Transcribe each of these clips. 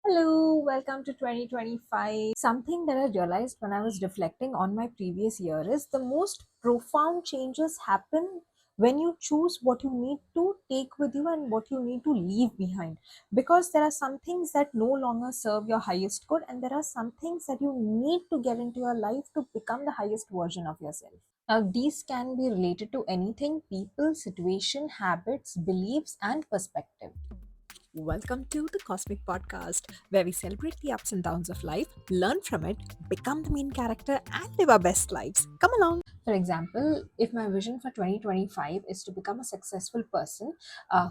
Hello, welcome to 2025. Something that I realized when I was reflecting on my previous year is the most profound changes happen when you choose what you need to take with you and what you need to leave behind. Because there are some things that no longer serve your highest good, and there are some things that you need to get into your life to become the highest version of yourself. Now, these can be related to anything people, situation, habits, beliefs, and perspective. Welcome to the Cosmic Podcast, where we celebrate the ups and downs of life, learn from it, become the main character, and live our best lives. Come along. For example, if my vision for 2025 is to become a successful person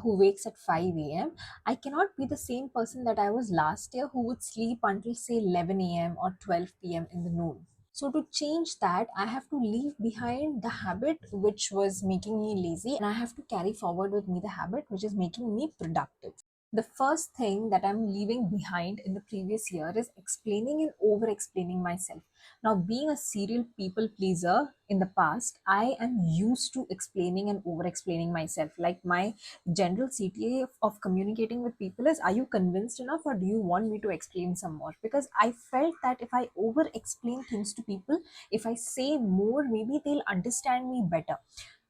who wakes at 5 a.m., I cannot be the same person that I was last year who would sleep until, say, 11 a.m. or 12 p.m. in the noon. So, to change that, I have to leave behind the habit which was making me lazy, and I have to carry forward with me the habit which is making me productive. The first thing that I'm leaving behind in the previous year is explaining and over explaining myself. Now, being a serial people pleaser in the past, I am used to explaining and over explaining myself. Like my general CTA of communicating with people is, are you convinced enough or do you want me to explain some more? Because I felt that if I over explain things to people, if I say more, maybe they'll understand me better.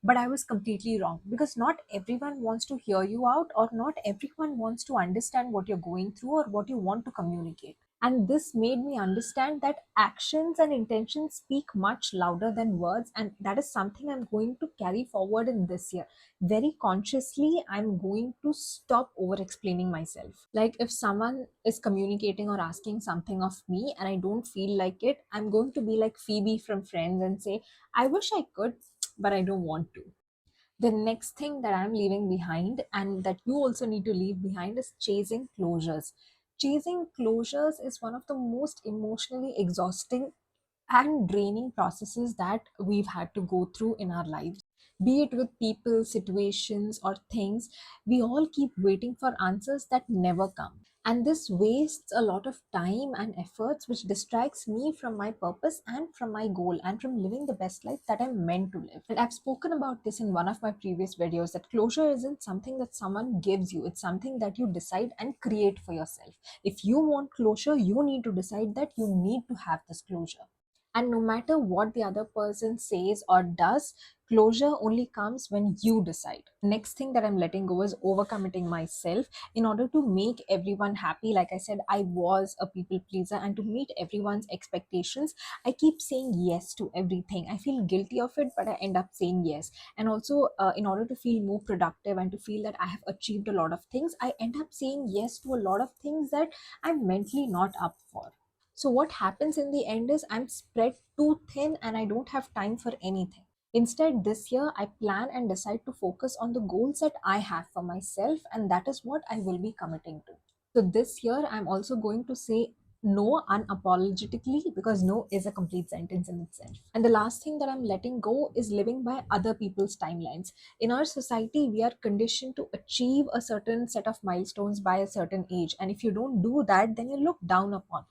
But I was completely wrong, because not everyone wants to hear you out, or not everyone wants to understand what you're going through or what you want to communicate. And this made me understand that actions and intentions speak much louder than words, and that is something I'm going to carry forward in this year. Very consciously, I'm going to stop over explaining myself. Like if someone is communicating or asking something of me and I don't feel like it, I'm going to be like Phoebe from Friends and say, I wish I could, but I don't want to. The next thing that I'm leaving behind, and that you also need to leave behind, is chasing closures. Chasing closures is one of the most emotionally exhausting and draining processes that we've had to go through in our lives. Be it with people, situations, or things, we all keep waiting for answers that never come. And this wastes a lot of time and efforts, which distracts me from my purpose and from my goal and from living the best life that I'm meant to live. And I've spoken about this in one of my previous videos, that closure isn't something that someone gives you, it's something that you decide and create for yourself. If you want closure, you need to decide that you need to have this closure. And no matter what the other person says or does, closure only comes when you decide. Next thing that I'm letting go is overcommitting myself in order to make everyone happy. Like I said, I was a people pleaser, and to meet everyone's expectations, I keep saying yes to everything. I feel guilty of it, but I end up saying yes. And also, in order to feel more productive and to feel that I have achieved a lot of things, I end up saying yes to a lot of things that I'm mentally not up for. So what happens in the end is I'm spread too thin and I don't have time for anything. Instead, this year I plan and decide to focus on the goals that I have for myself, and that is what I will be committing to. So this year I'm also going to say no unapologetically, because no is a complete sentence in itself. And the last thing that I'm letting go is living by other people's timelines. In our society, we are conditioned to achieve a certain set of milestones by a certain age, and if you don't do that, then you're looked down upon.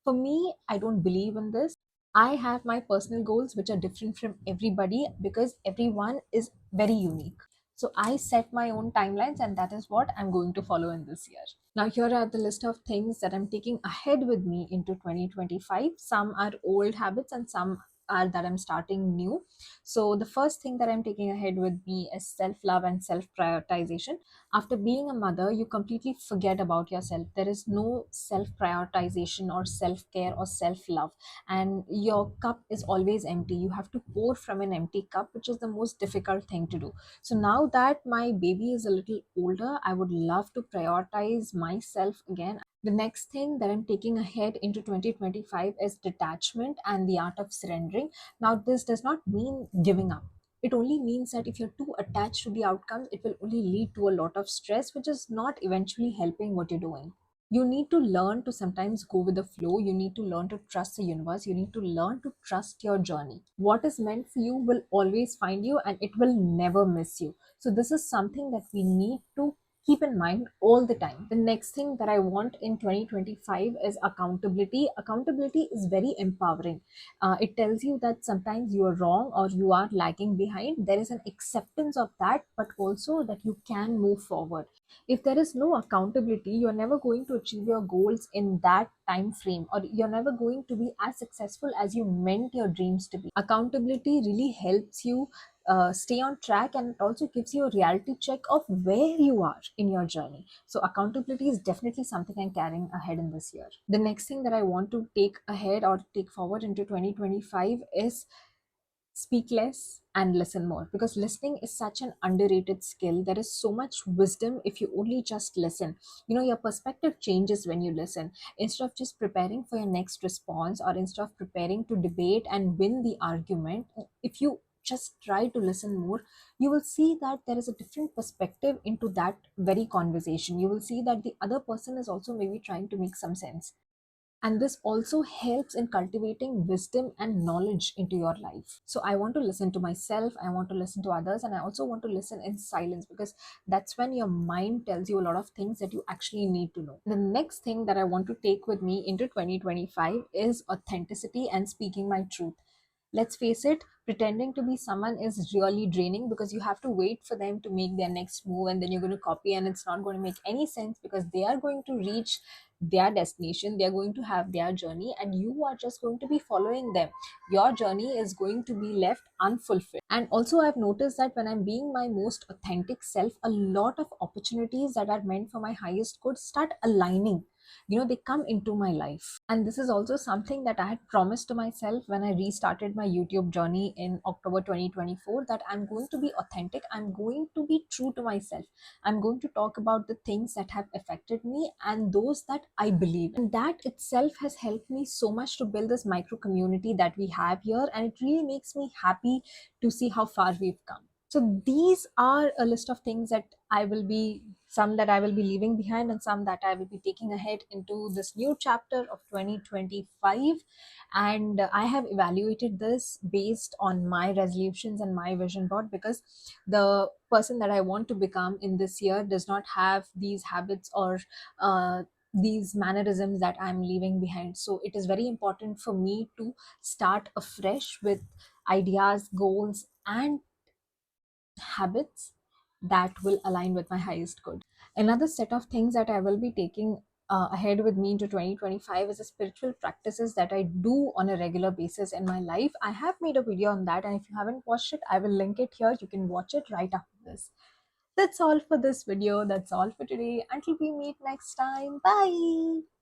For me, I don't believe in this. I have my personal goals which are different from everybody, because everyone is very unique. So I set my own timelines, and that is what I'm going to follow in this year. Now, here are the list of things that I'm taking ahead with me into 2025. Some are old habits and some are that I'm starting new. So, the first thing that I'm taking ahead with me is self love and self prioritization. After being a mother, you completely forget about yourself. There is no self prioritization or self care or self love, and your cup is always empty. You have to pour from an empty cup, which is the most difficult thing to do. So now that my baby is a little older, I would love to prioritize myself again. The next thing that I'm taking ahead into 2025 is detachment and the art of surrendering. Now, this does not mean giving up. It only means that if you're too attached to the outcomes, it will only lead to a lot of stress, which is not eventually helping what you're doing. You need to learn to sometimes go with the flow. You need to learn to trust the universe. You need to learn to trust your journey. What is meant for you will always find you, and it will never miss you. So, this is something that we need to keep in mind all the time. The next thing that I want in 2025 is accountability. Accountability is very empowering. It tells you that sometimes you are wrong or you are lagging behind. There is an acceptance of that, but also that you can move forward. If there is no accountability, you're never going to achieve your goals in that time frame, or you're never going to be as successful as you meant your dreams to be. Accountability really helps you stay on track, and it also gives you a reality check of where you are in your journey. So accountability is definitely something I'm carrying ahead in this year. The next thing that I want to take ahead or take forward into 2025 is speak less and listen more, because listening is such an underrated skill. There is so much wisdom if you only just listen. Your perspective changes when you listen. Instead of just preparing for your next response, or instead of preparing to debate and win the argument, if you just try to listen more, you will see that there is a different perspective into that very conversation. You will see that the other person is also maybe trying to make some sense, and this also helps in cultivating wisdom and knowledge into your life. So I want to listen to myself, I want to listen to others, and I also want to listen in silence, because that's when your mind tells you a lot of things that you actually need to know. The next thing that I want to take with me into 2025 is authenticity and speaking my truth. Let's face it, pretending to be someone is really draining, because you have to wait for them to make their next move and then you're going to copy, and it's not going to make any sense, because they are going to reach their destination, they are going to have their journey, and you are just going to be following them. Your journey is going to be left unfulfilled. And also, I've noticed that when I'm being my most authentic self, a lot of opportunities that are meant for my highest good start aligning. They come into my life. And this is also something that I had promised to myself when I restarted my YouTube journey in October 2024, that I'm going to be authentic, I'm going to be true to myself, I'm going to talk about the things that have affected me and those that I believe. And that itself has helped me so much to build this micro community that we have here, and it really makes me happy to see how far we've come. So these are a list of things that some that I will be leaving behind, and some that I will be taking ahead into this new chapter of 2025. And I have evaluated this based on my resolutions and my vision board, because the person that I want to become in this year does not have these habits or these mannerisms that I'm leaving behind. So it is very important for me to start afresh with ideas, goals, and habits that will align with my highest good. Another set of things that I will be taking ahead with me into 2025 is the spiritual practices that I do on a regular basis in my life. I have made a video on that, and if you haven't watched it, I will link it here. You can watch it right after this. That's all for this video. That's all for today. Until we meet next time. Bye.